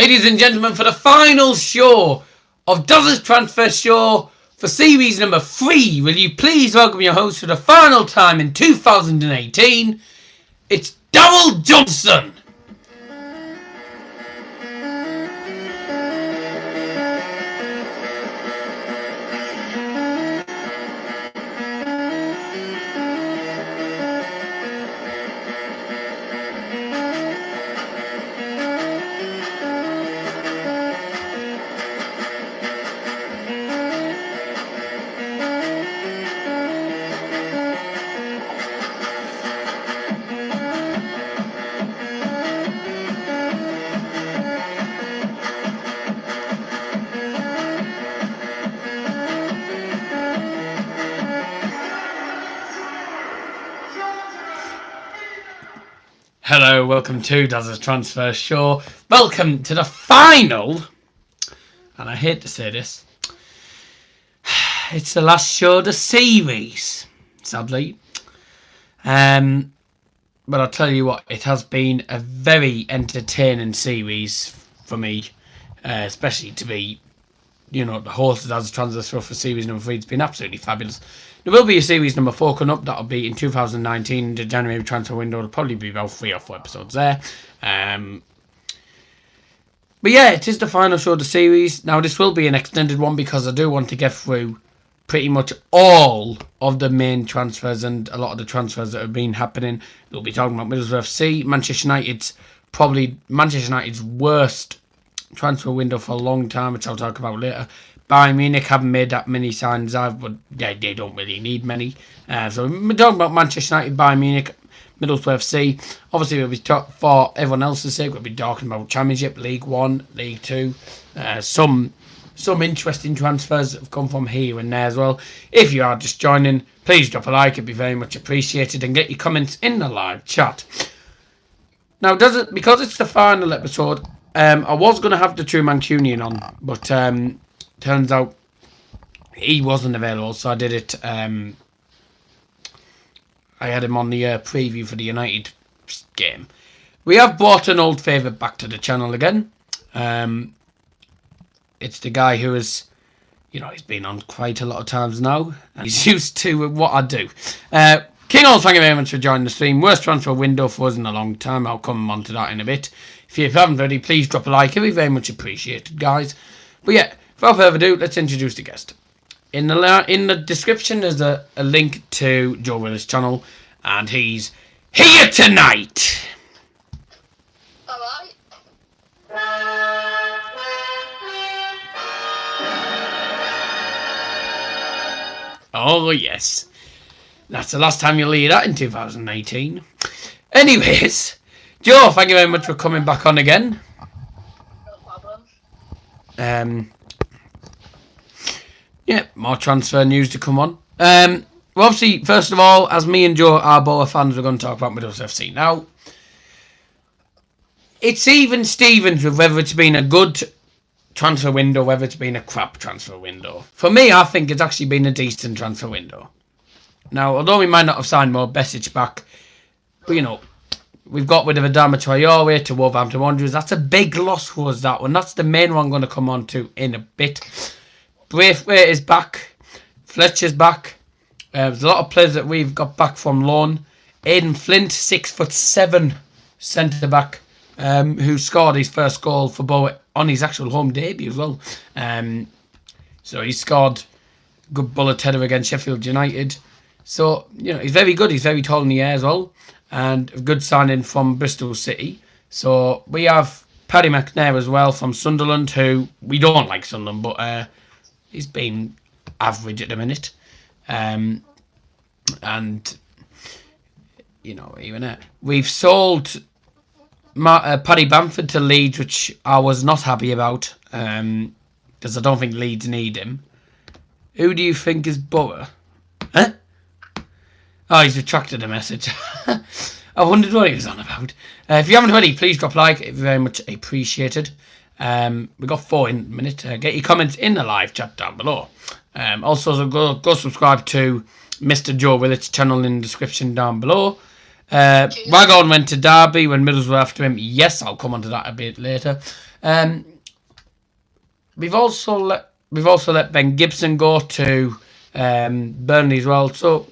Ladies and gentlemen, for the final show of Dazzer's Transfer Show for series number 3, will you please welcome your host for the final time in 2018, it's Daryl Johnson. Hello, welcome to Dazzer's Transfer Show. Welcome to the final, and I hate to say this, it's the last show of the series, sadly. But I'll tell you what, it has been a very entertaining series for me, especially to be, the host of Dazzer's Transfer Show for series number 3. It's been absolutely fabulous. There will be a series number 4 coming up. That'll be in 2019. The January transfer window will probably be about 3 or 4 episodes there. But yeah, it is the final show of the series. Now, this will be an extended one because I do want to get through pretty much all of the main transfers and a lot of the transfers that have been happening. We'll be talking about Middlesbrough FC, Manchester United's worst transfer window for a long time, which I'll talk about later. Bayern Munich haven't made that many signs out, but they don't really need many. So we're talking about Manchester United, Bayern Munich, Middlesbrough FC. Obviously, we'll be for everyone else's sake, we'll be talking about Championship, League 1, League 2. Some interesting transfers have come from here and there as well. If you are just joining, please drop a like, it'd be very much appreciated, and get your comments in the live chat. Now, because it's the final episode, I was going to have the two Mancunian on, but turns out he wasn't available, so I did it. I had him on the preview for the United game. We have brought an old favourite back to the channel again. It's the guy who is, he's been on quite a lot of times now, and he's used to what I do. King Old, thank you very much for joining the stream. Worst transfer window for us in a long time. I'll come on to that in a bit. If you haven't already, please drop a like. It'll be very much appreciated, guys. But yeah, without further ado, let's introduce the guest. In the description, there's a link to Joe Willis' channel, and he's here tonight. Alright. Oh, yes. That's the last time you'll hear that in 2018. Anyways, Joe, thank you very much for coming back on again. No problem. Yeah, more transfer news to come on. Well, obviously, first of all, as me and Joe are both fans, we're going to talk about Middlesbrough FC. Now, it's even Stevens with whether it's been a good transfer window, whether it's been a crap transfer window. For me, I think it's actually been a decent transfer window. Now, although we might not have signed more Besic back, but, we've got rid of Adama Traore to Wolverhampton Wanderers. That's a big loss for us, that one. That's the main one I'm going to come on to in a bit. Braithwaite is back. Fletcher's back. There's a lot of players that we've got back from loan. Aidan Flint, 6'7" centre-back, who scored his first goal for Bowen on his actual home debut as well. So he scored a good bullet header against Sheffield United. So, he's very good. He's very tall in the air as well. And a good signing from Bristol City. So we have Paddy McNair as well from Sunderland, who we don't like Sunderland, but he's been average at the minute. And, even we've sold Paddy Bamford to Leeds, which I was not happy about, because I don't think Leeds need him. Who do you think is Borough? Huh? Oh, he's retracted the message. I wondered what he was on about. If you haven't already, please drop a like. It's very much appreciated. We've got 4 in a minute. Get your comments in the live chat down below. Also, go subscribe to Mr. Joe Willis' channel in the description down below. Waghorn went to Derby when Middles were after him. Yes, I'll come on to that a bit later. We've also let Ben Gibson go to Burnley as well. So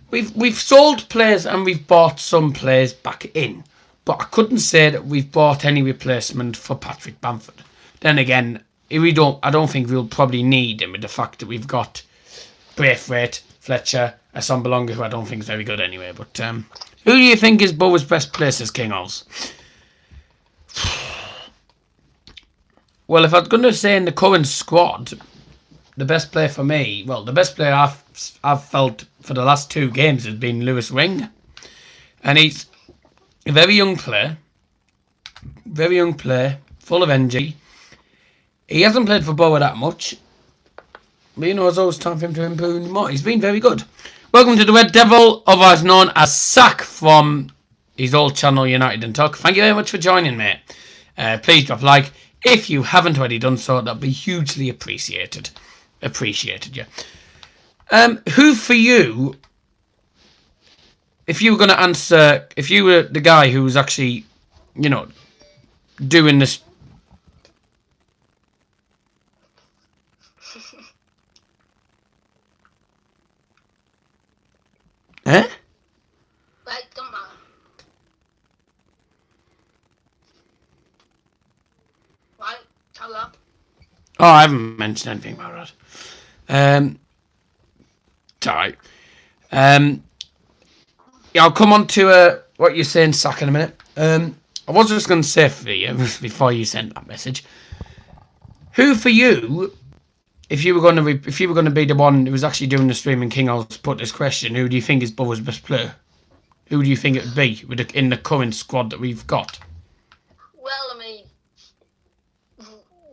we've sold players and we've bought some players back in, but I couldn't say that we've bought any replacement for Patrick Bamford. Then again, I don't think we'll probably need him with the fact that we've got Braithwaite, Fletcher, Assombalonga, who I don't think is very good anyway. But who do you think is Bowen's best place as King Oz? Well, if I was going to say in the current squad, the best player for me, the best player I've felt for the last 2 games has been Lewis Wing. And he's a very young player, full of energy. He hasn't played for Borough that much, but it's always time for him to improve more. He's been very good. Welcome to the Red Devil, otherwise known as Sack from his old channel United and Talk. Thank you very much for joining, mate. Please drop a like. If you haven't already done so, that'd be hugely appreciated. Yeah. Who for you, if you were going to answer, if you were the guy who was actually, doing this. Eh? Right, don't matter. Right, tell them. Oh, I haven't mentioned anything about that. Sorry. Yeah, I'll come on to what you're saying, Sack, in a minute. I was just going to say for you, before you sent that message, who for you, if you were going to be the one who was actually doing the stream and King Oz put this question, who do you think is Borough's best player? Who do you think it would be in the current squad that we've got? Well, I mean,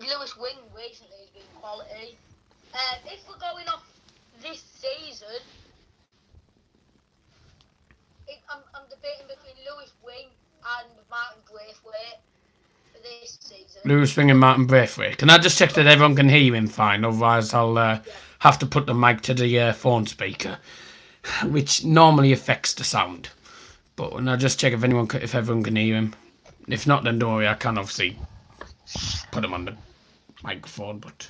Lewis Wing recently has been quality. If we're going off this season, I'm debating between Lewis Wing and Martin Braithwaite for this season. Lewis Wing and Martin Braithwaite. Can I just check that everyone can hear him fine? Otherwise, I'll have to put the mic to the phone speaker, which normally affects the sound. But when I just check if everyone can hear him. If not, then don't worry. I can obviously put him on the microphone, but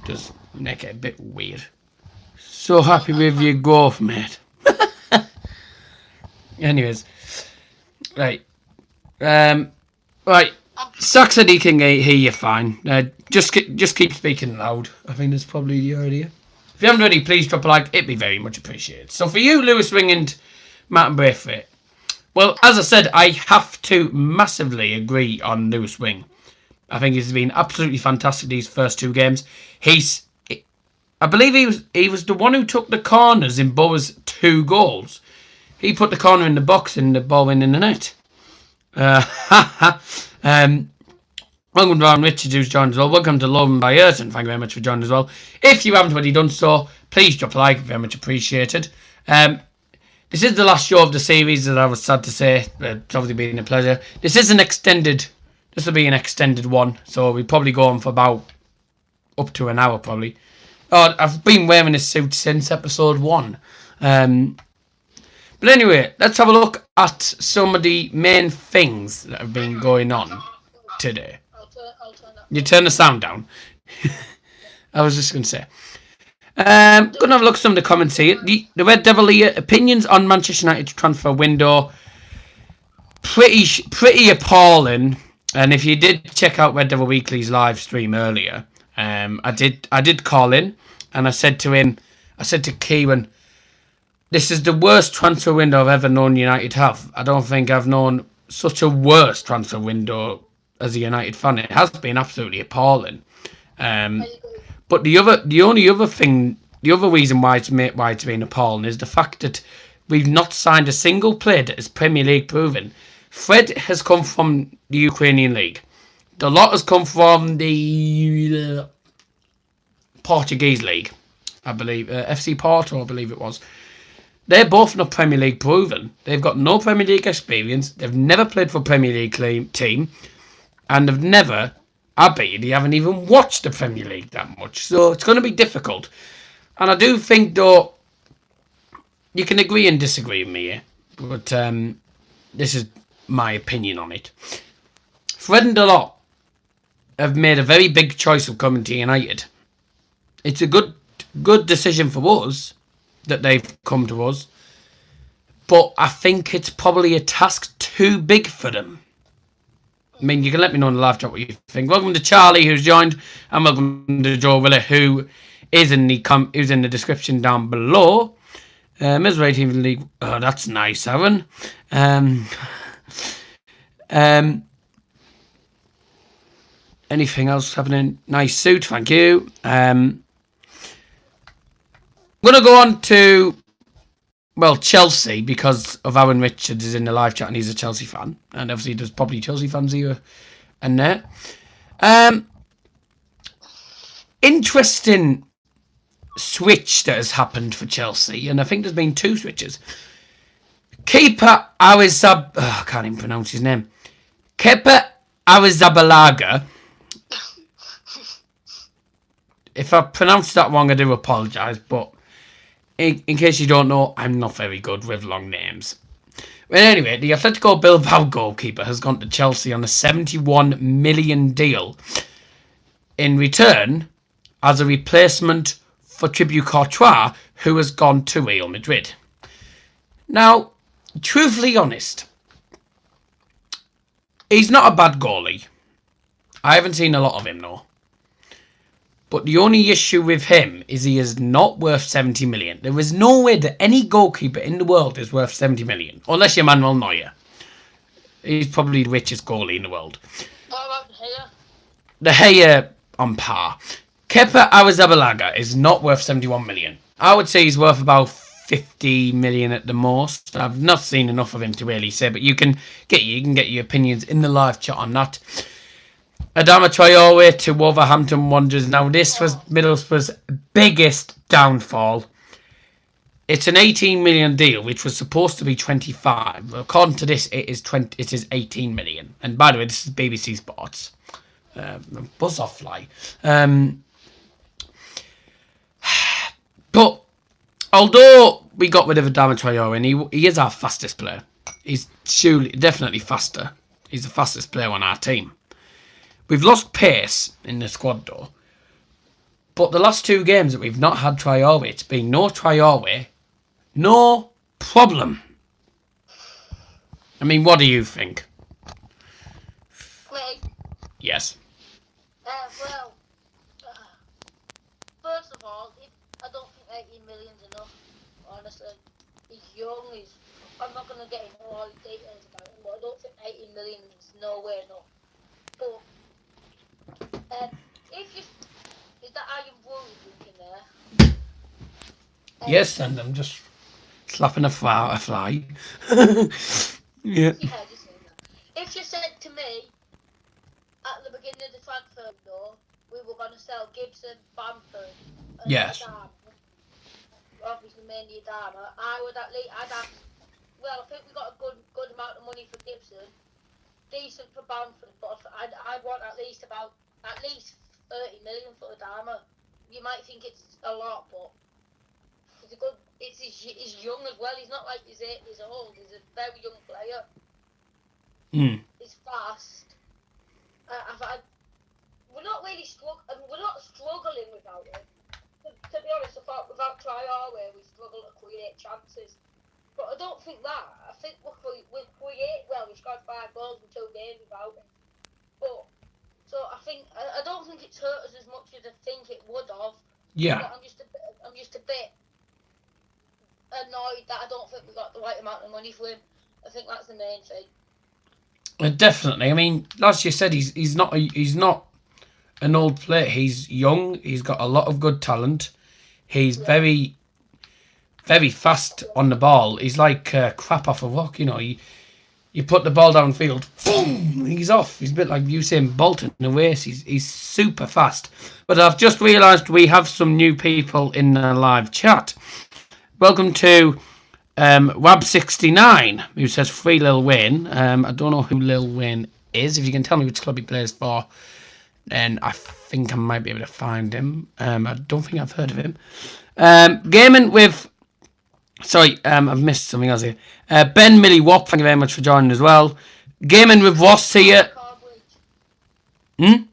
just make it a bit weird. So happy with your golf, mate. Anyways, right. Right. Sack said he can hear you fine. Just keep speaking loud. I think that's probably the idea. If you haven't already, please drop a like. It'd be very much appreciated. So for you, Lewis Wing and Martin Braithwaite. Well, as I said, I have to massively agree on Lewis Wing. I think he's been absolutely fantastic these first 2 games. I believe he was the one who took the corners in Borough's 2 goals. He put the corner in the box and the ball went in the net. Welcome to Ron Richards, who's joined as well. Welcome to Logan by Ayrton. Thank you very much for joining as well. If you haven't already done so, please drop a like. Very much appreciated. This is the last show of the series, that I was sad to say. It's obviously been a pleasure. This will be an extended one. So we'll probably go on for about up to an hour, probably. Oh, I've been wearing this suit since episode 1. But anyway, let's have a look at some of the main things that have been going on today. I'll turn that. You turn the sound down. I was just going to say. Going to have a look at some of the comments here. The Red Devil here, opinions on Manchester United transfer window. Pretty appalling. And if you did check out Red Devil Weekly's live stream earlier, I did call in and I said to Kieran, this is the worst transfer window I've ever known United have. I don't think I've known such a worse transfer window as a United fan. It has been absolutely appalling. But the other reason why it's been appalling is the fact that we've not signed a single player that is Premier League proven. Fred has come from the Ukrainian league. The lot has come from the Portuguese league, I believe. FC Porto, I believe it was. They're both not Premier League proven. They've got no Premier League experience. They've never played for a Premier League team. And they've never, I bet you, they haven't even watched the Premier League that much. So it's going to be difficult. And I do think, though, you can agree and disagree with me here. but this is my opinion on it. Fred and Delort have made a very big choice of coming to United. It's a good decision for us that they've come to us, but I think it's probably a task too big for them. I mean, you can let me know in the live chat what you think. Welcome to Charlie, who's joined, and welcome to Joe Willer, who is in the description down below. Misery Team League. Oh, that's nice, Aaron. Anything else happening? Nice suit, thank you. I'm going to go on to, well, Chelsea, because of Aaron Richards is in the live chat and he's a Chelsea fan. And obviously there's probably Chelsea fans here and there. Interesting switch that has happened for Chelsea, and I think there's been 2 switches. Keeper Arizab... I can't even pronounce his name. Kepa Arrizabalaga. If I pronounced that wrong, I do apologise, but in case you don't know, I'm not very good with long names. But anyway, the Atletico Bilbao goalkeeper has gone to Chelsea on a 71 million deal in return as a replacement for Thibaut Courtois, who has gone to Real Madrid. Now, truthfully honest, he's not a bad goalie. I haven't seen a lot of him, though. But the only issue with him is he is not worth 70 million. There is no way that any goalkeeper in the world is worth 70 million. Unless you're Manuel Neuer. He's probably the richest goalie in the world. What about De Gea? De Gea on par. Kepa Arrizabalaga is not worth 71 million. I would say he's worth about 50 million at the most. I've not seen enough of him to really say, but you can get your opinions in the live chat on that. Adama Traore to Wolverhampton Wanderers. Now, this was Middlesbrough's biggest downfall. It's an 18 million deal, which was supposed to be 25. According to this, it is 18 million. And by the way, this is BBC Sports. Buzz off fly. But although we got rid of Adama Traore, and he is our fastest player. He's definitely faster. He's the fastest player on our team. We've lost pace in the squad, though. But the last 2 games that we've not had Traore, it's been no Traore, no problem. I mean, what do you think? Me? Yes. Well, first of all, I don't think 18 million's enough, honestly. He's young, I'm not going to get into all the details about him, but I don't think 18 million is nowhere enough. But, is that Iron Brewery drinking there? Yes, and I'm just slapping a fly. Yeah. Just saying that. If you said to me, at the beginning of the transfer window, we were going to sell Gibson, Bamford, and Yes. Adama, obviously mainly Adama, I'd ask, well, I think we got a good amount of money for Gibson, decent for Bamford, but I'd want at least 30 million for Adama. You might think it's a lot, but he's young as well. He's not like he's 8 years old. He's a very young player. He's fast. We're not really we're not struggling without him. To be honest, I thought without Traore we struggle to create chances. But I don't think that. I think we create well. We scored 5 goals in 2 games without him. But so I don't think it's hurt us as much as I think it would have. Yeah. But I'm just a bit annoyed that I don't think we got the right amount of money for him. I think that's the main thing. Definitely. I mean, as you said, he's not an old player. He's young. He's got a lot of good talent. He's very, very fast on the ball. He's like crap off a rock. You know, you put the ball downfield, boom, he's off. He's a bit like Usain Bolt in a race. He's super fast. But I've just realised we have some new people in the live chat. Welcome to Wab69, who says free Lil Wayne. I don't know who Lil Wayne is. If you can tell me which club he plays for, then I think I might be able to find him. I don't think I've heard of him. Gaming with Sorry, I've missed something else here. Ben Millie Wop, thank you very much for joining as well. Gaming with Ross here. Hmm?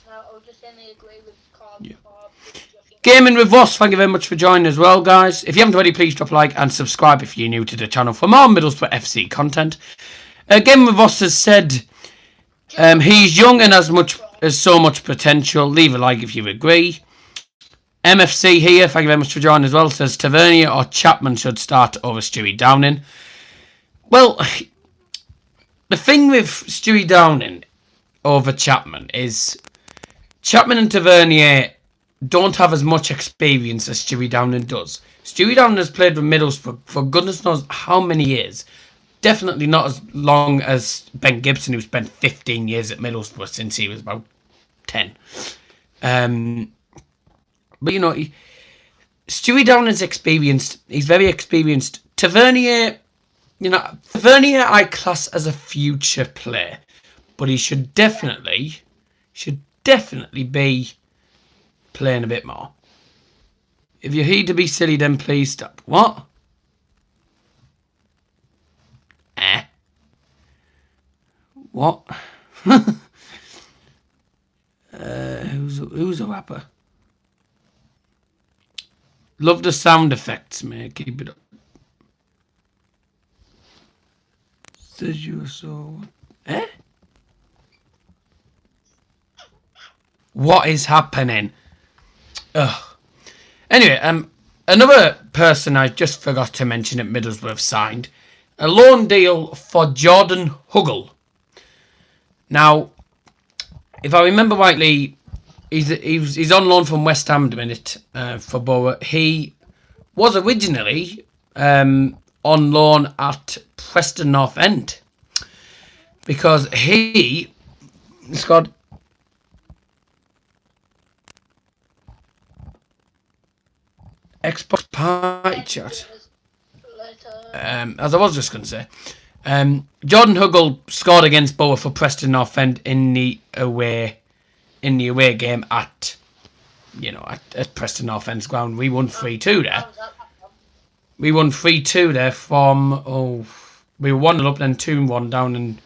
No, I was just saying I agree with Carl. Yeah. Gaming with Ross, thank you very much for joining as well, guys. If you haven't already, please drop a like and subscribe if you're new to the channel for more Middlesbrough FC content. Gaming with Ross has said he's young and has so much potential. Leave a like if you agree. MFC here, thank you very much for joining as well, says Tavernier or Chapman should start over Stewie Downing. Well, the thing with Stewie Downing over Chapman is Chapman and Tavernier don't have as much experience as Stewie Downing does. Stewie Downing has played with Middlesbrough for goodness knows how many years. Definitely not as long as Ben Gibson, who spent 15 years at Middlesbrough since he was about 10. But, you know, Stewie Downing's experienced. He's very experienced. Tavernier, Tavernier I class as a future player. But he should definitely be playing a bit more. If you're here to be silly, then please stop. What? What? Who's a rapper? Love the sound effects, mate. Keep it up. Says you so. What is happening? Ugh. Anyway, another person I just forgot to mention at Middlesbrough signed a loan deal for Jordan Huggle. Now, if I remember rightly, he's on loan from West Ham at the minute for Borough. He was originally on loan at Preston North End because he scored. Xbox party chat. As I was just going to say, Jordan Huggle scored against Borough for Preston North End in the away game at Preston North End's ground. We won 3-2 there. We won 3-2 there from we were 1-0 up, then 2-1 down and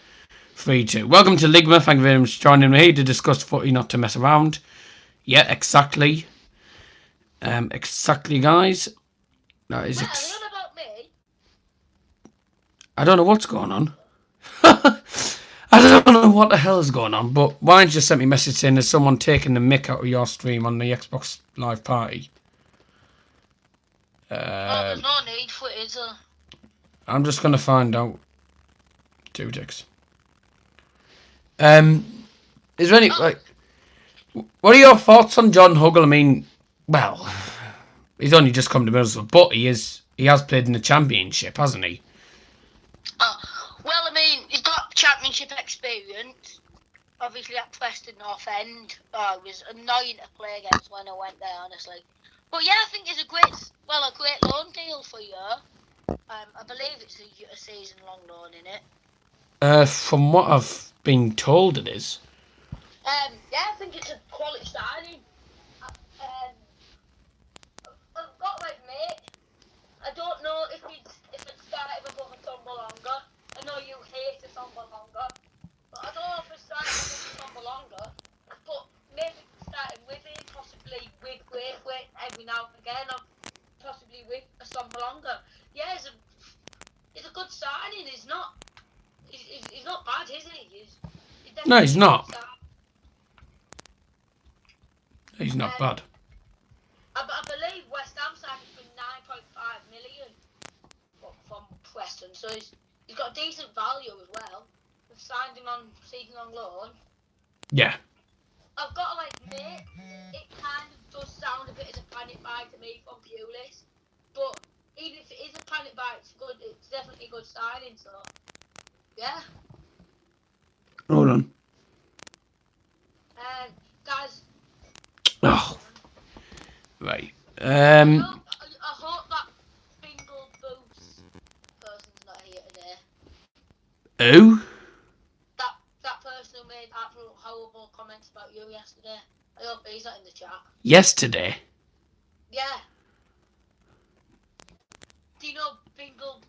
3-2. Welcome to Ligma. Thank you very much for joining me here to discuss footy, not to mess around. Yeah, exactly. Exactly, guys. That is. I don't know what's going on. I don't know what the hell is going on. But Ryan just sent me a message saying there's someone taking the mick out of your stream on the Xbox Live Party. There's no need for it, is there? I'm just gonna find out. 2 ticks. Is there any what are your thoughts on John Huggle? I mean, well, he's only just come to Middlesbrough, but he has played in the Championship, hasn't he? Well, I mean, he's got Championship experience. Obviously, at Preston North End, it was annoying to play against when I went there, honestly. But yeah, I think it's a great loan deal for you. I believe it's a season-long loan, innit? From what I've been told, it is. Yeah, I think it's a quality signing. I've got mate. I don't know if it's starting above a Tombolonga. I know you hate a Tombolonga, but I don't know if it's starting above a Tombolonga. But maybe starting with it, possibly with Braithwaite every now and again, or possibly with a Tombolonga. Yeah, it's a good signing. He's not bad, is he? No, he's not. He's not bad. I believe West Ham signed for 9.5 million from Preston, so he's got decent value as well. We've signed him on season-long loan. Yeah. I've got to admit, it kind of does sound a bit as a panic buy to me from Pulis, but even if it is a panic buy, it's good. It's definitely a good signing. So, yeah. Hold on. Guys. Oh. Right. I hope that Bingle Boots person's not here today. Who? That person who made absolute horrible comments about you yesterday. I hope he's not in the chat. Yesterday? Yeah. Bingle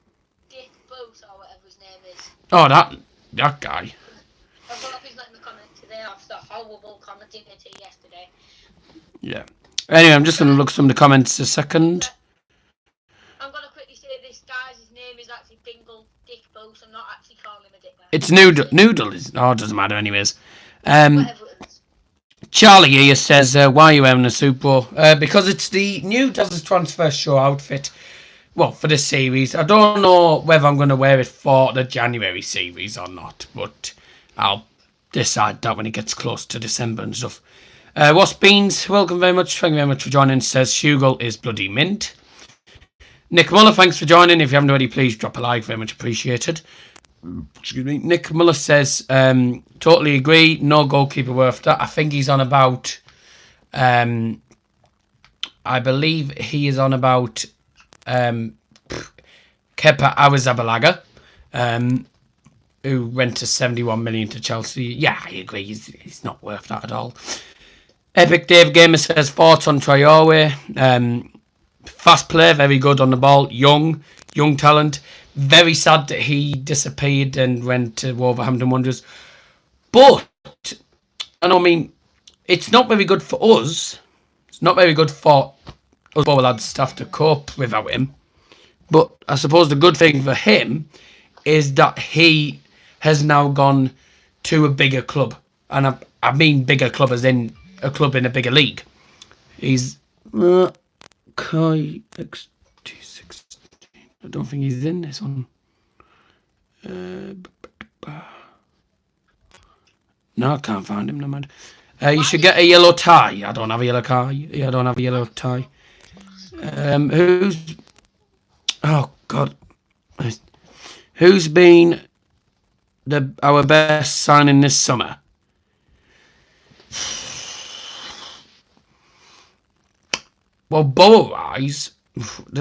Dick Booth or whatever his name is. Oh, that guy. I don't know if he's letting me comment today after horrible commenting it yesterday. Yeah. Anyway, I'm just going to look some of the comments a second. I'm going to quickly say this, guys. His name is actually Bingle Dick Booth. I'm not actually calling him a dick. It's Noodle. Oh, it doesn't matter anyways. Whatever it is. Charlie here says, why are you wearing a suit, bro? Because it's the new Dazzer transfer show outfit. Well, for this series. I don't know whether I'm going to wear it for the January series or not. But I'll decide that when it gets close to December and stuff. Wasp Beans, welcome very much. Thank you very much for joining. Says, Shugel is bloody mint. Nick Muller, thanks for joining. If you haven't already, please drop a like. Very much appreciated. Excuse me. Nick Muller says, totally agree. No goalkeeper worth that. I think he's on about, I believe he is on about Kepa Arrizabalaga, who went to 71 million to Chelsea. Yeah, I agree. He's not worth that at all. Epic Dave Gamer says, thoughts on Traore. Fast player, very good on the ball. Young talent. Very sad that he disappeared and went to Wolverhampton Wanderers. But, and I mean, it's not very good for us. It's not very good for us lads staff to cope without him. But I suppose the good thing for him is that he has now gone to a bigger club. And I mean bigger club as in a club in a bigger league. He's Kai XT16. I don't think he's in this one. No, I can't find him. No mind. You should get a yellow tie. I don't have a yellow tie. I don't have a yellow tie. Who's? Oh God. Who's been our best signing this summer? Well, Borough-wise,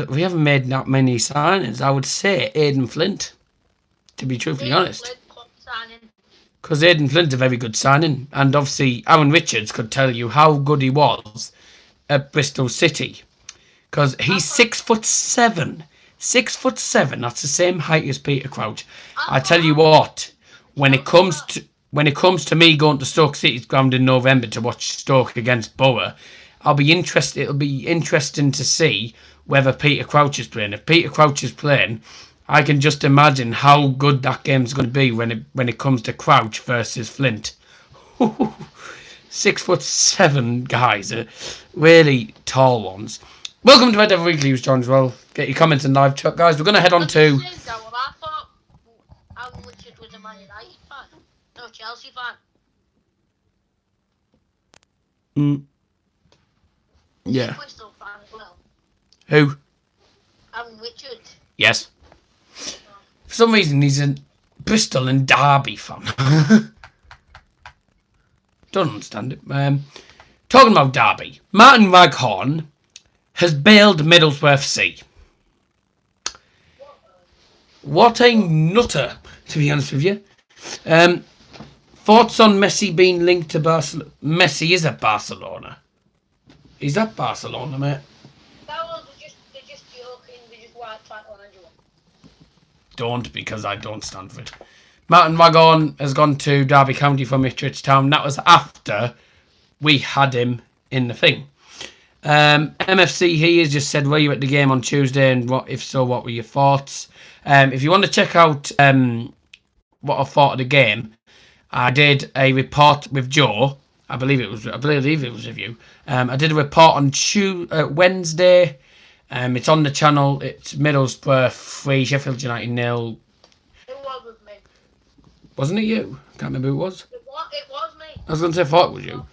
we haven't made that many signings. I would say Aidan Flint, to be truthfully honest. Because Aidan Flint's a very good signing. And obviously, Aaron Richards could tell you how good he was at Bristol City. Because he's 6'7". 6'7". That's the same height as Peter Crouch. I tell you what, when it comes to me going to Stoke City's ground in November to watch Stoke against Borough, I'll be interested. It'll be interesting to see whether Peter Crouch is playing. If Peter Crouch is playing, I can just imagine how good that game's going to be when it comes to Crouch versus Flint. 6'7" guys, really tall ones. Welcome to Red Devil Weekly, who's joined as well. Get your comments in live chat, guys. We're going to head on to. I thought Alan Richard was a Man United fan, no Chelsea fan. Yeah. Crystal fan as well. Who? Alan Richard. Yes. For some reason, he's a Bristol and Derby fan. Don't understand it. Talking about Derby, Martin Waghorn has bailed Middlesbrough FC. What a nutter, to be honest with you. Thoughts on Messi being linked to Barcelona? Messi is at Barcelona. He's at Barcelona, mate. That was they're just joking. They just want to try to orange one. Don't, because I don't stand for it. Martin Waghorn has gone to Derby County from Ipswich Town. That was after we had him in the thing. MFC here just said, were you at the game on Tuesday, and if so, what were your thoughts? If you want to check out what I thought of the game, I did a report with Joe. I believe it was with you. I did a report on Wednesday. It's on the channel. It's Middlesbrough 3, Sheffield United 0. It was with me. Wasn't it you? Can't remember who it was. It was me. I was going to say, I thought it was you.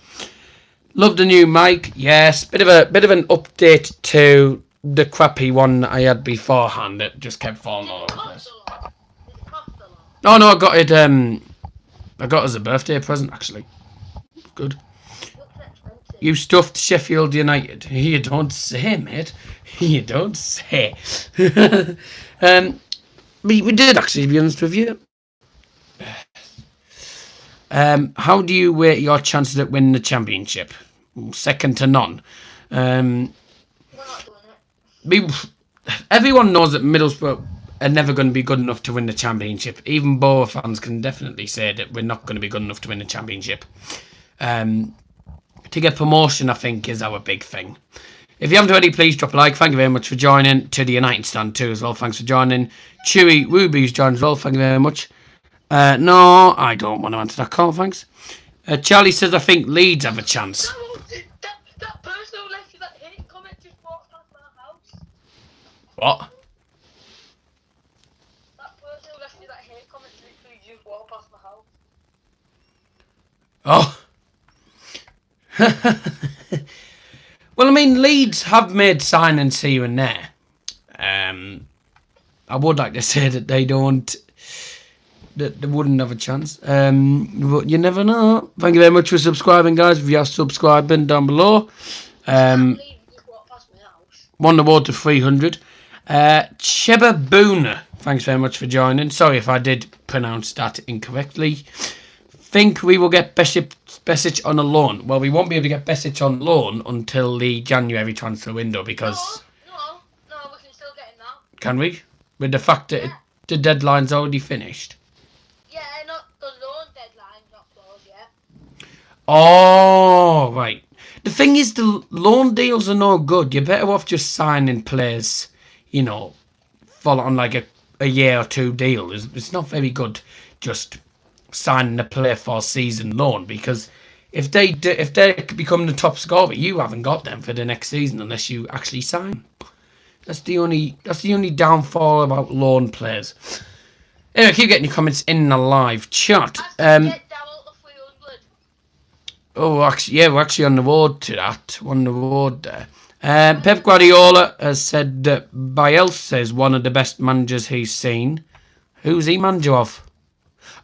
Love the new mic. Yes, bit of an update to the crappy one that I had beforehand. It just kept falling all over the place. Oh no, I got it. I got it as a birthday present actually. Good. You stuffed Sheffield United. You don't say, mate. You don't say. We did actually, to be honest with you. How do you rate your chances at winning the championship? Second to none. We're not doing it. everyone knows that Middlesbrough are never going to be good enough to win the Championship. Even Borough fans can definitely say that we're not going to be good enough to win the Championship. To get promotion, I think, is our big thing. If you haven't already, please drop a like. Thank you very much for joining. To the United stand too as well. Thanks for joining. Chewy Ruby's joined as well. Thank you very much. No, I don't want to answer that call. Thanks. Charlie says I think Leeds have a chance. That person who left you that hate comment just walked past my house. What? That person who left you that hate comment literally just walked past my house. Oh. Well, I mean, Leeds have made signings here and there. I would like to say that they don't, that they wouldn't have a chance. But you never know. Thank you very much for subscribing, guys. If you are subscribing down below. Won the award to 300. Cheba Boona, thanks very much for joining. Sorry if I did pronounce that incorrectly. Think we will get Besic on a loan. Well, we won't be able to get Besic on loan until the January transfer window because... No, we can still get him now. Can we? With the fact that the deadline's already finished. Yeah, not the loan deadline's not closed yet. Oh, right. The thing is, the loan deals are no good. You're better off just signing players, you know, follow on like a year or two deal. It's not very good just signing a player for a season loan because if they become the top scorer, you haven't got them for the next season unless you actually sign. That's the only downfall about loan players. Anyway, keep getting your comments in the live chat. Oh, actually, yeah, we're actually on the road to that. We're on the road there. Pep Guardiola has said that Bielsa is one of the best managers he's seen. Who's he manager of?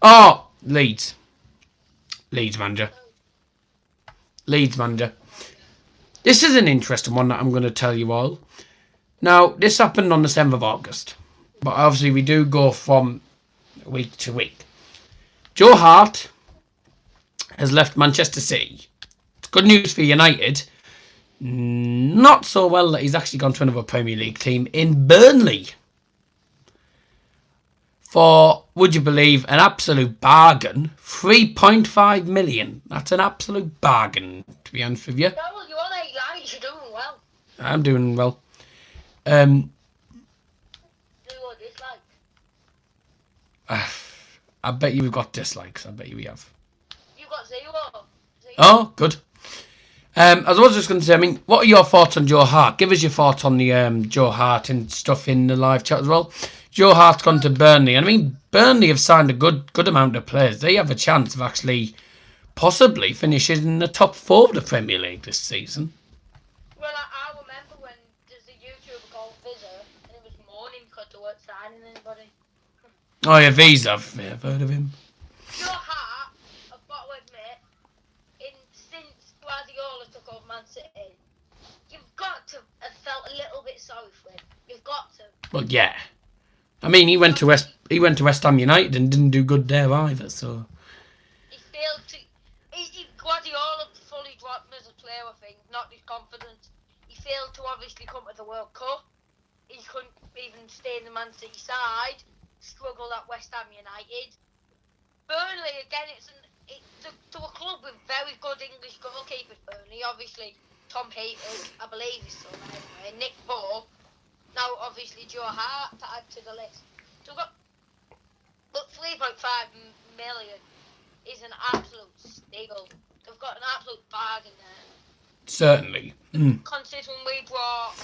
Oh, Leeds manager. This is an interesting one that I'm going to tell you all. Now, this happened on the 7th of August. But obviously we do go from week to week. Joe Hart has left Manchester City. It's good news for United. Not so well that he's actually gone to another Premier League team in Burnley. For, would you believe, an absolute bargain. 3.5 million. That's an absolute bargain, to be honest with you. No, well, you're on 8 lines. You're doing well. I'm doing well. Do you dislike? I bet you've got dislikes. I bet you we have. You've got 0. Oh, good. I was just going to say, I mean, what are your thoughts on Joe Hart? Give us your thoughts on the Joe Hart and stuff in the live chat as well. Joe Hart's gone to Burnley. And I mean, Burnley have signed a good amount of players. They have a chance of actually possibly finishing in the top 4 of the Premier League this season. Well, I remember when there's a YouTuber called Dazzer and it was morning because they weren't signing anybody. Oh, yeah, Visa. I've heard of him. Joe Hart, I've got to admit, since Guardiola took over Man City, you've got to have felt a little bit sorry for him. You've got to. Well, yeah. I mean, he went to West Ham United and didn't do good there either. So he failed to. Guardiola fully dropped him as a player. I think not his confidence. He failed to obviously come to the World Cup. He couldn't even stay in the Man City side. Struggled at West Ham United. Burnley again. It's to a club with very good English goalkeepers. Burnley, obviously Tom Hayter, I believe is still there anyway. Nick Ball. Now, obviously, Joe Hart to add to the list. So we've got, but 3.5 million is an absolute steal. They've got an absolute bargain there. certainly. Considering we bought,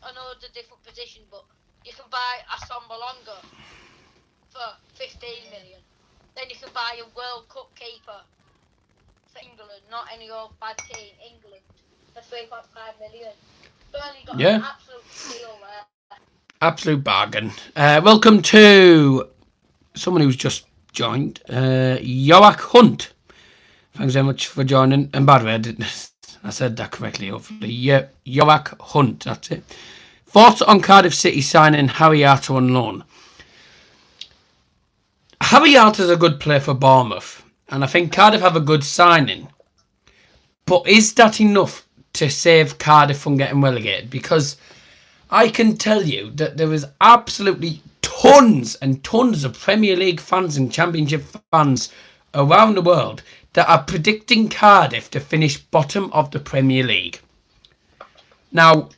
I know it's a different position, but you can buy a Sombolonga for 15 million. Then you can buy a World Cup keeper for England, not any old bad team, England, for 3.5 million. Burnley got an absolute steal there. Absolute bargain. Welcome to someone who's just joined, Joach Hunt. Thanks very much for joining. And by the way, I said that correctly, hopefully. Joach Hunt, that's it. Thoughts on Cardiff City signing Harry Arter on loan? Harry Arter's a good player for Bournemouth, and I think Cardiff have a good signing. But is that enough to save Cardiff from getting relegated? Because I can tell you that there is absolutely tons and tons of Premier League fans and Championship fans around the world that are predicting Cardiff to finish bottom of the Premier League. Now,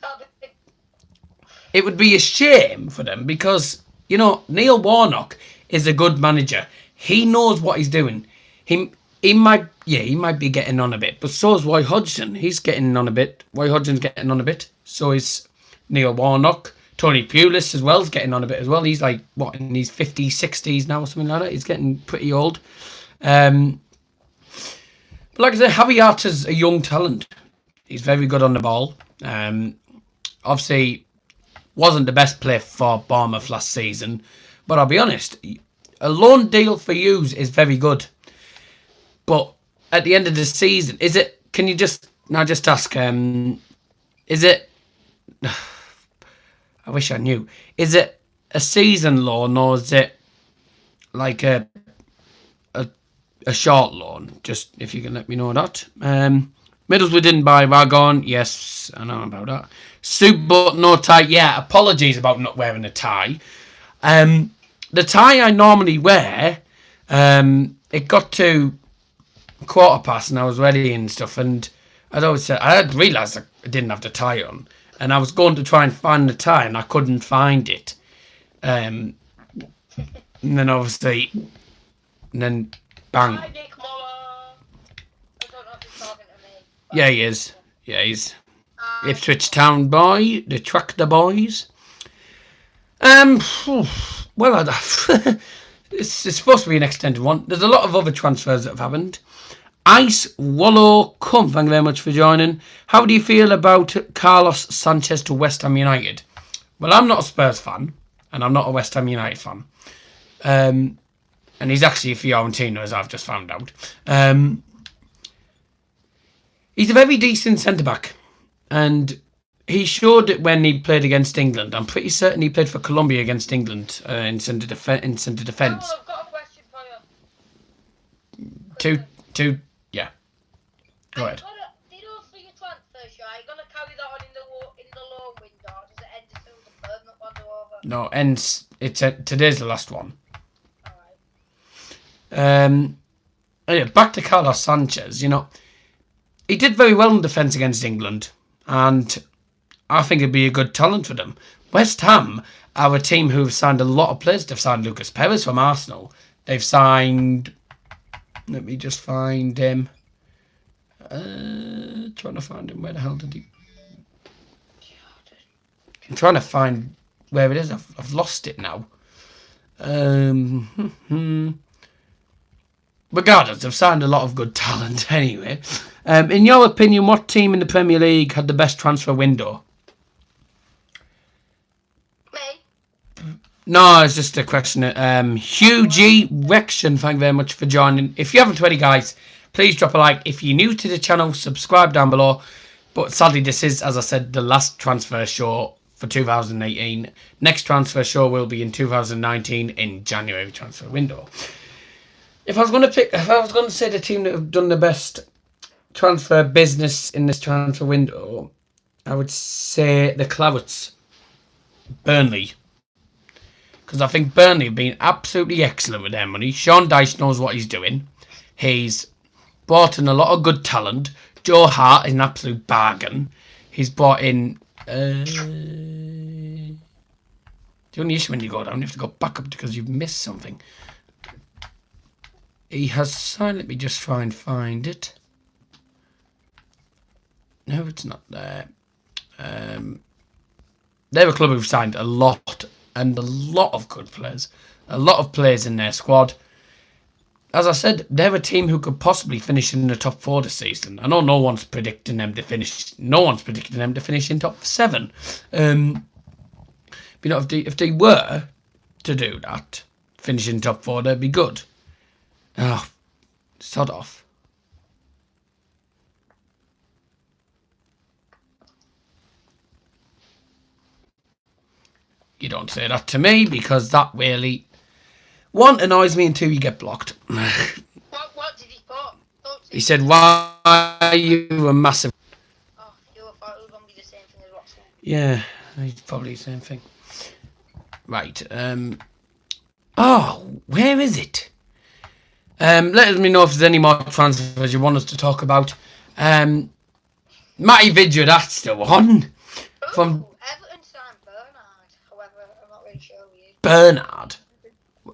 it would be a shame for them because, you know, Neil Warnock is a good manager. He knows what he's doing. He might be getting on a bit, but so is Roy Hodgson. He's getting on a bit. Roy Hodgson's getting on a bit. So is Neil Warnock. Tony Pulis as well is getting on a bit as well. He's like, what, in his 50s, 60s now or something like that. He's getting pretty old. But like I said, Harry Arter's a young talent. He's very good on the ball. Obviously, wasn't the best player for Bournemouth last season. But I'll be honest, a loan deal for Hughes is very good. But at the end of the season, can you just ask, is it, I wish I knew, is it a season loan or is it like a short loan? Just if you can let me know that. Middlesbrough didn't buy Wagon. Yes, I know about that. Suit but no tie. Yeah, apologies about not wearing a tie. The tie I normally wear, it got to 1:15 and I was ready and stuff, and I had realised I didn't have the tie on, and I was going to try and find the tie and I couldn't find it. And then obviously, bang. Hi, Nick Muller. I don't know if he's talking to me. Yeah, he is. Yeah, he's Ipswich Town boy, the Tractor Boys. Well, it's supposed to be an extended one. There's a lot of other transfers that have happened. Ice Wallow Come, thank you very much for joining. How do you feel about Carlos Sanchez to West Ham United? Well, I'm not a Spurs fan, and I'm not a West Ham United fan. And he's actually a Fiorentino, as I've just found out. He's a very decent centre-back, and he showed it when he played against England. I'm pretty certain he played for Colombia against England in centre defence. I've got a question for you. Yeah. Go ahead. Do you know for your transfers, are you going to carry that on in the loan window, or does it end until the permanent ones are over? No, ends. Today's the last one. Alright. Back to Carlos Sanchez. You know, he did very well in defence against England, and I think it'd be a good talent for them. West Ham are a team who've signed a lot of players. They've signed Lucas Perez from Arsenal. They've signed. Let me just find him. Trying to find him. Where the hell did he? I'm trying to find where it is. I've lost it now. Regardless, they've signed a lot of good talent anyway. In your opinion, what team in the Premier League had the best transfer window? Me? No, it's just a question. Hugh G. Rection, thank you very much for joining. If you haven't already, guys, please drop a like. If you're new to the channel, subscribe down below. But sadly, this is, as I said, the last transfer show for 2018. Next transfer show will be in 2019 in January transfer window. If I was going to say the team that have done the best transfer business in this transfer window, I would say the Clarets, Burnley. Because I think Burnley have been absolutely excellent with their money. Sean Dyche knows what he's doing. He's brought in a lot of good talent. Joe Hart is an absolute bargain. He's brought in... the only issue when you go down, you have to go back up because you've missed something. He has signed... Let me just try and find it. No, it's not there. They're a club who've signed a lot... and a lot of good players. A lot of players in their squad. As I said, they're a team who could possibly finish in the top 4 this season. I know no one's predicting them to finish. No one's predicting them to finish in top 7. But you know, if they were to do that, finish in top 4, they'd be good. Oh, sod off. You don't say that to me because that really, 1, annoys me, and 2, you get blocked. What did he put? He said, why are you a massive... Oh, you thought it was going to be the same thing as what's saying. Yeah, It's probably the same thing. Right. Oh, where is it? Let me know if there's any more transfers you want us to talk about. Matty Vidya, that's still on. From Everton signed Bernard. However, I'm not really sure who he is. Bernard.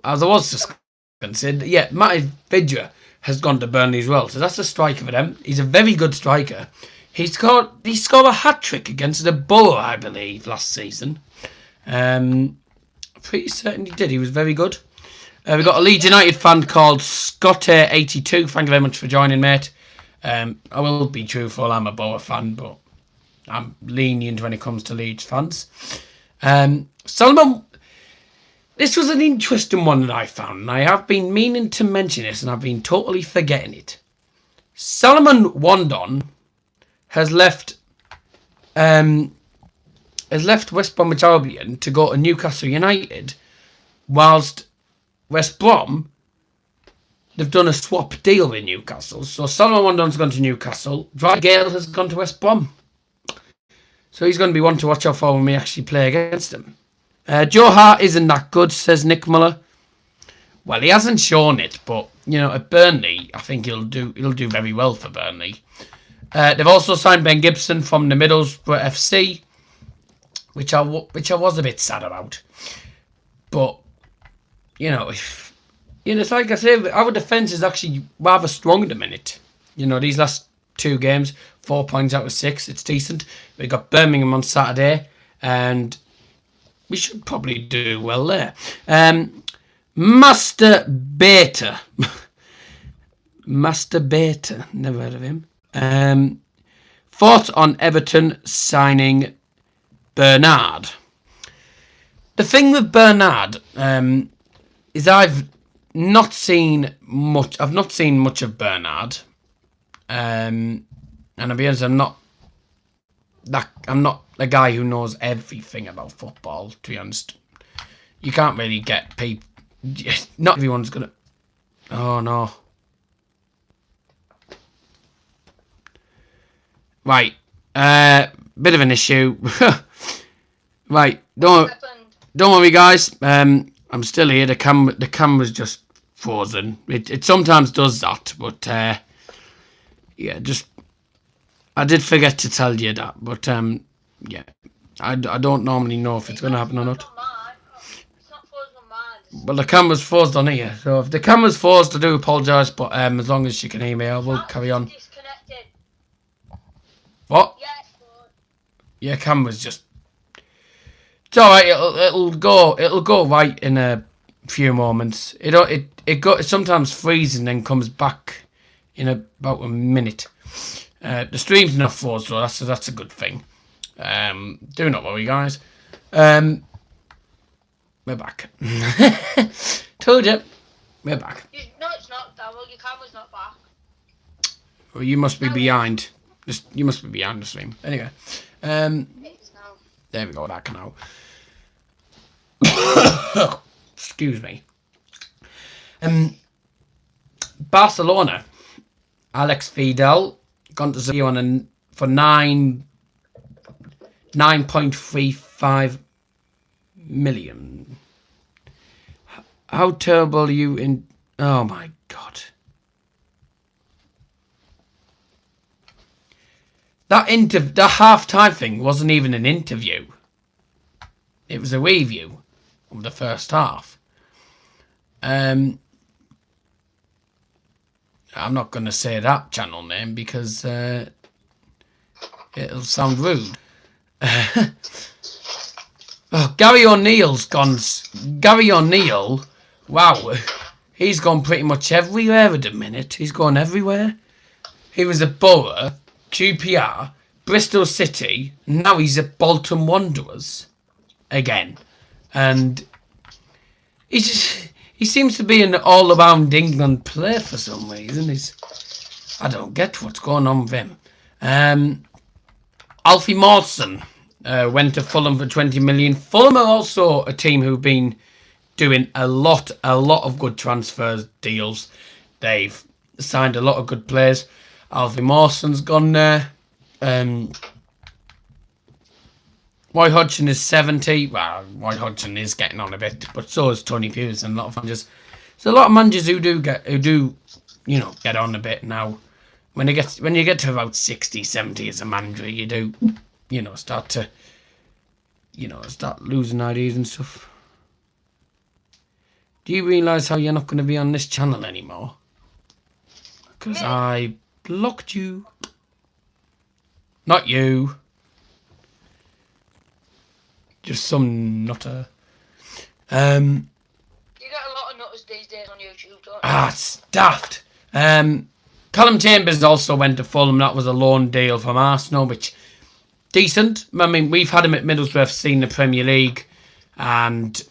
As I was just considered, yeah, Matty Vidya has gone to Burnley as well. So that's a striker for them. He's a very good striker. He scored a hat-trick against the Borough, I believe, last season. Pretty certain he did. He was very good. We've got a Leeds United fan called Scott82. Thank you very much for joining, mate. I will be truthful, I'm a Borough fan, but I'm lenient when it comes to Leeds fans. Solomon, this was an interesting one that I found, and I have been meaning to mention this, and I've been totally forgetting it. Salomon Wandon has left West Bromwich Albion to go to Newcastle United, whilst West Brom, they've done a swap deal with Newcastle. So Solomon Wandon's gone to Newcastle. Dry Gale has gone to West Brom. So he's going to be one to watch out for when we actually play against him. Joe Hart isn't that good, says Nick Muller. Well, he hasn't shown it, but you know, at Burnley, I think he'll do very well for Burnley. They've also signed Ben Gibson from the Middlesbrough FC, which I was a bit sad about. But you know, it's like I say, our defence is actually rather strong at the minute. You know, these last 2 games, 4 points out of 6, it's decent. We got Birmingham on Saturday, and we should probably do well there. Master Beta, never heard of him. Thoughts on Everton signing Bernard? The thing with Bernard is I've not seen much of Bernard, and I'll be honest, I'm not a guy who knows everything about football. To be honest, you can't really get people. Not everyone's gonna. Oh no! Right, bit of an issue. Right, don't worry, guys. I'm still here. The camera's just frozen. It sometimes does that, but yeah, just I did forget to tell you that, but yeah, I don't normally know if it's going to happen or not. It's not frozen on mine. Well, the camera's frozen on here, so if the camera's frozen, I do apologise, but as long as you can hear me, I will carry on. Disconnected. What? Yes. Your camera's just. It's alright. It'll go right in a few moments. It sometimes freezes and then comes back in about a minute. The stream's not frozen, so that's a good thing. Do not worry, guys. We're back. Told you, we're back. No, it's not, Darryl. Your camera's not back. Well, you must be behind. You must be behind the stream. Anyway, It's now. there we go. Back now. Excuse me. Barcelona. Alex Fidel gone to Zio for 9.35 million. How terrible are you in? Oh my god. That half-time thing wasn't even an interview. It was a review of the first half. I'm not going to say that channel name because it'll sound rude. Oh, Gary O'Neill's gone. Gary O'Neill, wow, he's gone pretty much everywhere at the minute. He's gone everywhere. He was at Borough, QPR, Bristol City. Now he's at Bolton Wanderers again, and he seems to be an all-around England player for some reason. I don't get what's going on with him. Alfie Mawson went to Fulham for 20 million. Fulham are also a team who've been doing a lot of good transfer deals. They've signed a lot of good players. Alfie Mawson's gone there. White Hodgson is 70. Well, White Hodgson is getting on a bit, but so is Tony Pewes and a lot of managers. There's a lot of managers who do, get on a bit now. When you get to about 60, 70 as a manager, you do, start losing ideas and stuff. Do you realise how you're not going to be on this channel anymore? Because I blocked you. Not you. Just some nutter. You get a lot of nutters these days on YouTube, don't you? It's daft. Callum Chambers also went to Fulham. That was a loan deal from Arsenal, which decent. I mean, we've had him at Middlesbrough, seen the Premier League, and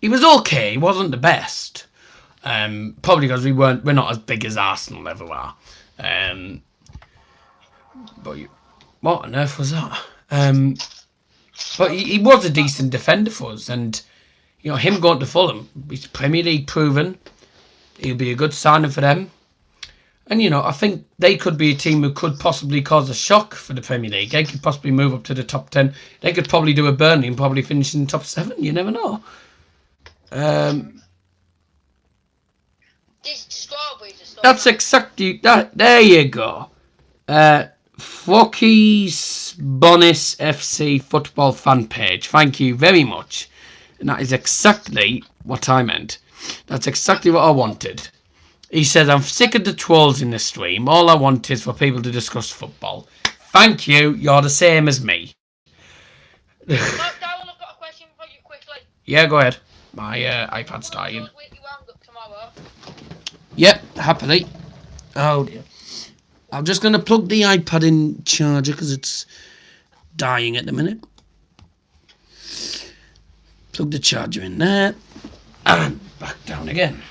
he was okay. He wasn't the best. Probably because we're not as big as Arsenal ever are. But what on earth was that? But he was a decent defender for us, and him going to Fulham, he's Premier League proven. He'll be a good signing for them. And, I think they could be a team who could possibly cause a shock for the Premier League. They could possibly move up to the top 10. They could probably do a Burnley and probably finish in the top 7. You never know. These strawberries are so That's exactly that. There you go. Flocky's Bonis FC football fan page. Thank you very much. And that is exactly what I meant. That's exactly what I wanted. He says, I'm sick of the trolls in the stream. All I want is for people to discuss football. Thank you. You're the same as me. Darren, I've got a question for you quickly. Yeah, go ahead. My iPad's dying. Tomorrow. Yep, happily. Oh dear. I'm just going to plug the iPad in charger because it's dying at the minute. Plug the charger in there. And back down again.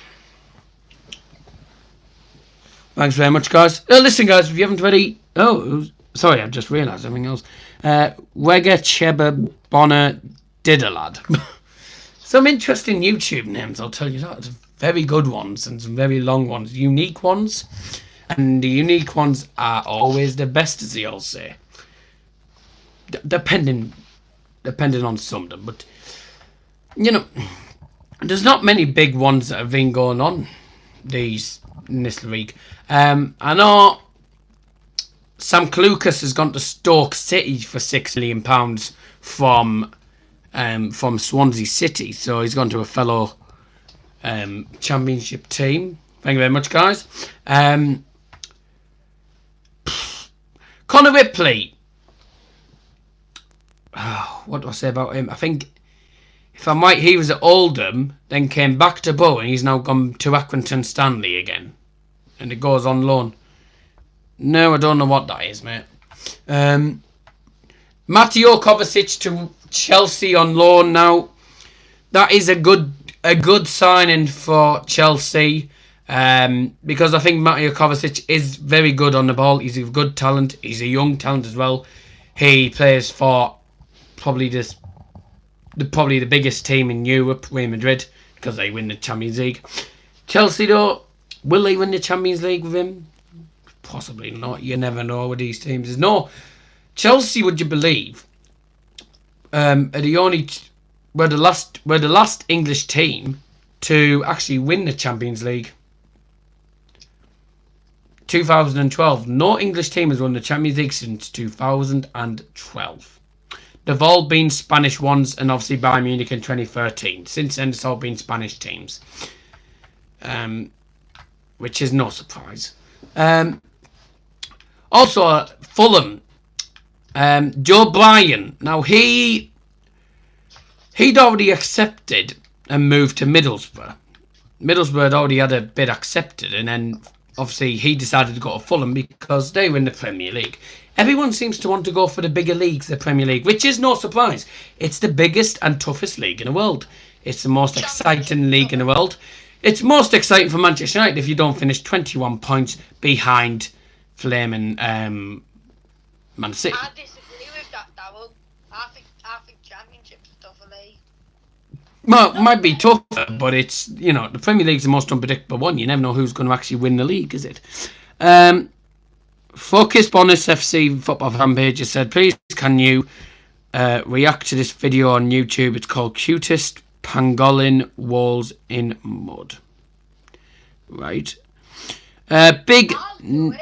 Thanks very much, guys. Listen, guys, if you haven't already... Oh, sorry, I've just realised something else. Wega Cheba Bonner Didalad. Some interesting YouTube names, I'll tell you that. Very good ones and some very long ones. Unique ones. And the unique ones are always the best, as they all say. Depending on some of them. But, there's not many big ones that have been going on in this league. I know Sam Clucas has gone to Stoke City for £6 million from Swansea City, so he's gone to a fellow championship team. Thank you very much, guys. Conor Ripley. What do I say about him? I think, if I'm right, he was at Oldham, then came back to Bow, and he's now gone to Accrington Stanley again. And it goes on loan. No, I don't know what that is, mate. Mateo Kovacic to Chelsea on loan now. That is a good signing for Chelsea. Because I think Mateo Kovacic is very good on the ball. He's a good talent. He's a young talent as well. He plays for probably the biggest team in Europe, Real Madrid, because they win the Champions League. Chelsea, though, will they win the Champions League with him? Possibly not. You never know with these teams. There's no Chelsea. Would you believe? Are the last English team to actually win the Champions League. 2012. No English team has won the Champions League since 2012. They've all been Spanish ones, and obviously Bayern Munich in 2013. Since then, it's all been Spanish teams. Which is no surprise. Also, Fulham. Joe Bryan. Now, he'd already accepted and moved to Middlesbrough. Middlesbrough had already had a bid accepted, and then obviously he decided to go to Fulham because they were in the Premier League. Everyone seems to want to go for the bigger leagues, the Premier League, which is no surprise. It's the biggest and toughest league in the world. It's the most exciting league in the world. It's most exciting for Manchester United if you don't finish 21 points behind Flaming Man City. I disagree with that, Darryl. I think Championship's a tougher league. Well, it might be tougher, but it's, the Premier League's the most unpredictable one. You never know who's going to actually win the league, is it? Focus Bonus FC football fan page has said, please can you react to this video on YouTube. It's called Cutest Pangolin Walls in Mud. Right. Big Niggis.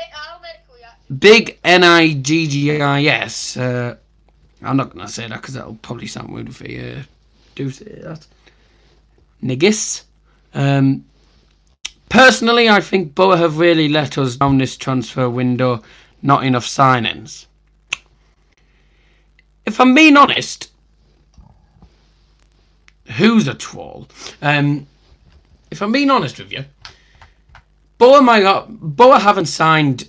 I'm not going to say that because that'll probably sound weird if I do say that. Niggis. Personally, I think Borough have really let us down this transfer window. Not enough signings. If I'm being honest, who's a troll? If I'm being honest with you, Borough haven't signed,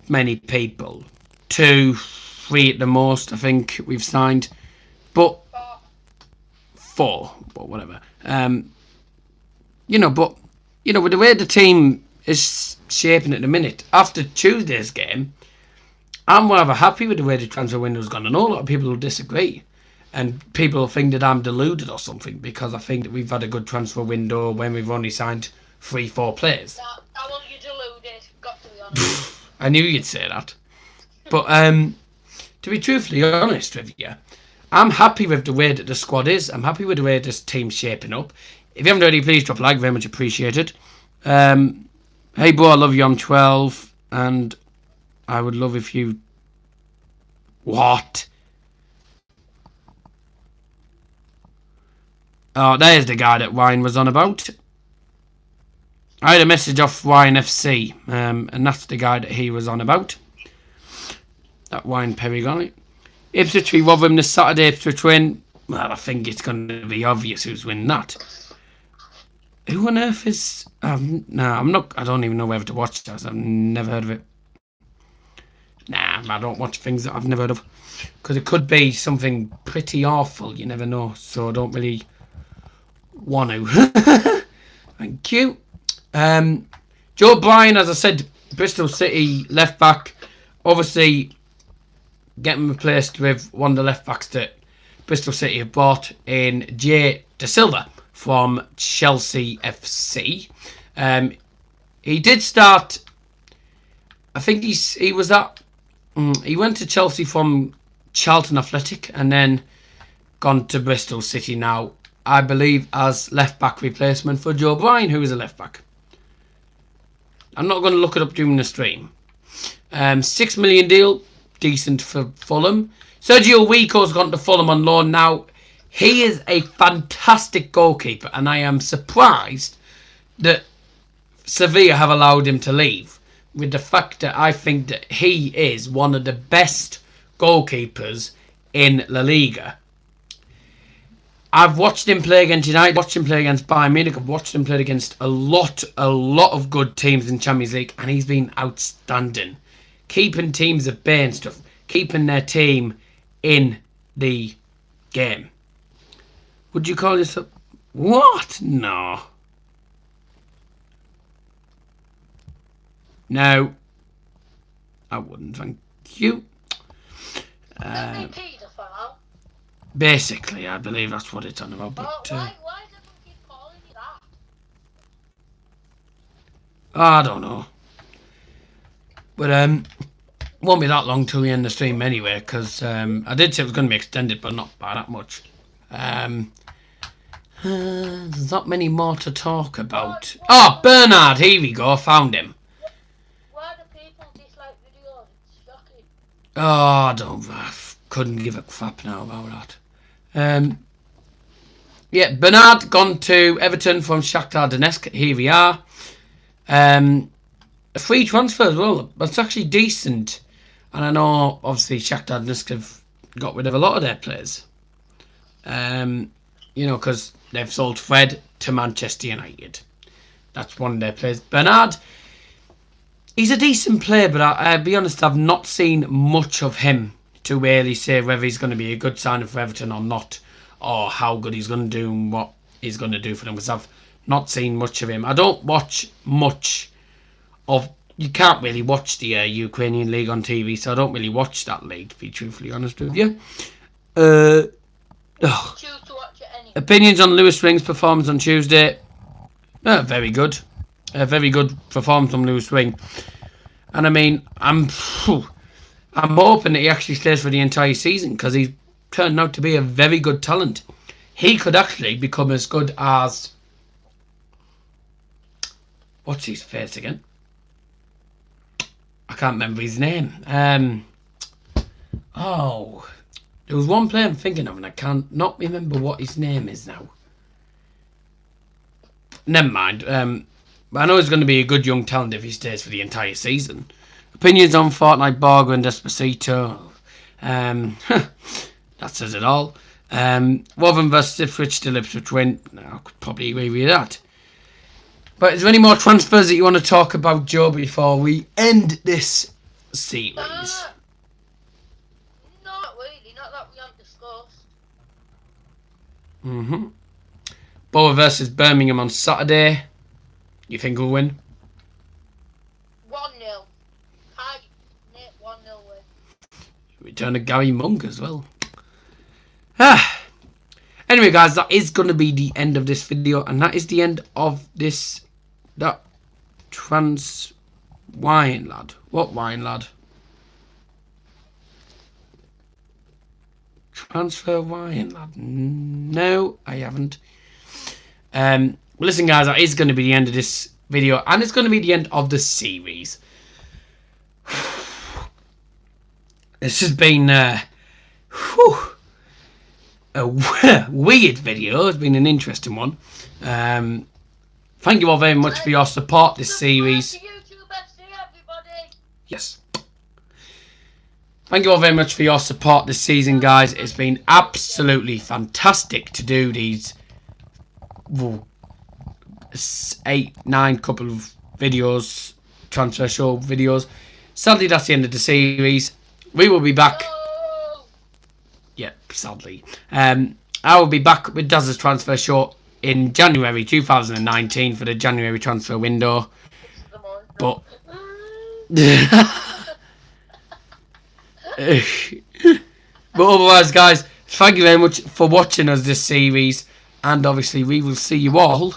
many people. 2, 3 at the most, I think we've signed. But 4, but whatever. With the way the team is shaping at the minute, after Tuesday's game, I'm rather happy with the way the transfer window's gone. I know a lot of people will disagree, and people think that I'm deluded or something because I think that we've had a good transfer window when we've only signed 3-4 players. I want you deluded. Got to be honest. I knew you'd say that. But to be truthfully honest with you, I'm happy with the way that the squad is. I'm happy with the way this team's shaping up. If you haven't already, please drop a like. Very much appreciated. Hey, bro, I love you. I'm 12. And I would love if you... What? Oh, there's the guy that Wine was on about. I had a message off Wine FC. And that's the guy that he was on about. That Wine Perigon. Ipswich v Rotherham this Saturday. Ipswich win. Well, I think it's going to be obvious who's winning that. Who on earth is... I'm not... I don't even know whether to watch that. I've never heard of it. Nah, I don't watch things that I've never heard of. Because it could be something pretty awful. You never know. So I don't really want to. Thank you. Joe Bryan, as I said, Bristol City left back. Obviously, getting replaced with one of the left backs that Bristol City have bought in Jay Da Silva from Chelsea FC. He did start. I think he was at. He went to Chelsea from Charlton Athletic and then gone to Bristol City now, I believe, as left back replacement for Joe Bryan, who is a left back. I'm not going to look it up during the stream. 6 million deal, decent for Fulham. Sergio Rico's gone to Fulham on loan now. He is a fantastic goalkeeper, and I am surprised that Sevilla have allowed him to leave, with the fact that I think that he is one of the best goalkeepers in La Liga. I've watched him play against United, watched him play against Bayern Munich, I've watched him play against a lot of good teams in Champions League, and he's been outstanding. Keeping teams at bay and stuff, keeping their team in the game. Would you call yourself... What? No. No. I wouldn't, thank you. Basically, I believe that's what it's on about. But, why does everyone keep calling you that? I don't know. But won't be that long till we end the stream anyway, because I did say it was going to be extended, but not by that much. There's not many more to talk about. Oh, Bernard, here we go, found him. Why do people dislike videos? It's shocking. Oh, I couldn't give a crap now about that. Yeah, Bernard gone to Everton from Shakhtar Donetsk. Here we are. A free transfer as well. That's actually decent. And I know, obviously, Shakhtar Donetsk have got rid of a lot of their players. Because they've sold Fred to Manchester United. That's one of their players. Bernard, he's a decent player, but I'll be honest, I've not seen much of him to really say whether he's going to be a good signing for Everton or not, or how good he's going to do and what he's going to do for them, because I've not seen much of him. I don't watch much of... You can't really watch the Ukrainian league on TV, so I don't really watch that league, to be truthfully honest with you. Choose to watch it anyway. Opinions on Lewis Ring's performance on Tuesday? Very good. A very good performance from Lewis Ring. And I mean, I'm hoping that he actually stays for the entire season because he's turned out to be a very good talent. He could actually become as good as... What's his face again? I can't remember his name. Oh, there was one player I'm thinking of and I can't not remember what his name is now. Never mind. I know he's going to be a good young talent if he stays for the entire season. Opinions on Fortnite, Borgo and Despacito. That says it all. Woven versus Ipswich, still Ipswich win. I could probably agree with that. But is there any more transfers that you want to talk about, Joe, before we end this series? Not really, not that we haven't discussed. Borough versus Birmingham on Saturday. You think we'll win? 1-0. Hi, Nick, 1-0 win. Return of Gary Monk as well. Anyway, guys, that is going to be the end of this video. And that is the end of this... That trans wine lad. What wine lad? Transfer wine lad. No, I haven't. Listen, guys, that is going to be the end of this video, and it's going to be the end of the series. This has been a weird video. It's been an interesting one. Thank you all very much for your support this series. Yes. Thank you all very much for your support this season, guys. It's been absolutely fantastic to do these 8-9 couple of videos, transfer show videos. Sadly, that's the end of the series. We will be back. Yep, sadly. I will be back with Dazzer's transfer show in January 2019 for the January transfer window. But otherwise, guys, thank you very much for watching us this series, and obviously we will see you all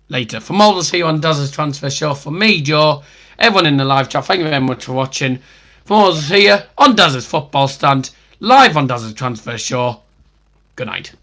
later. From all of us here on Dazzer's transfer show, for me, Joe, everyone in the live chat, thank you very much for watching. From all of us here on Dazzer's football stand, live on Dazzer's transfer show, good night.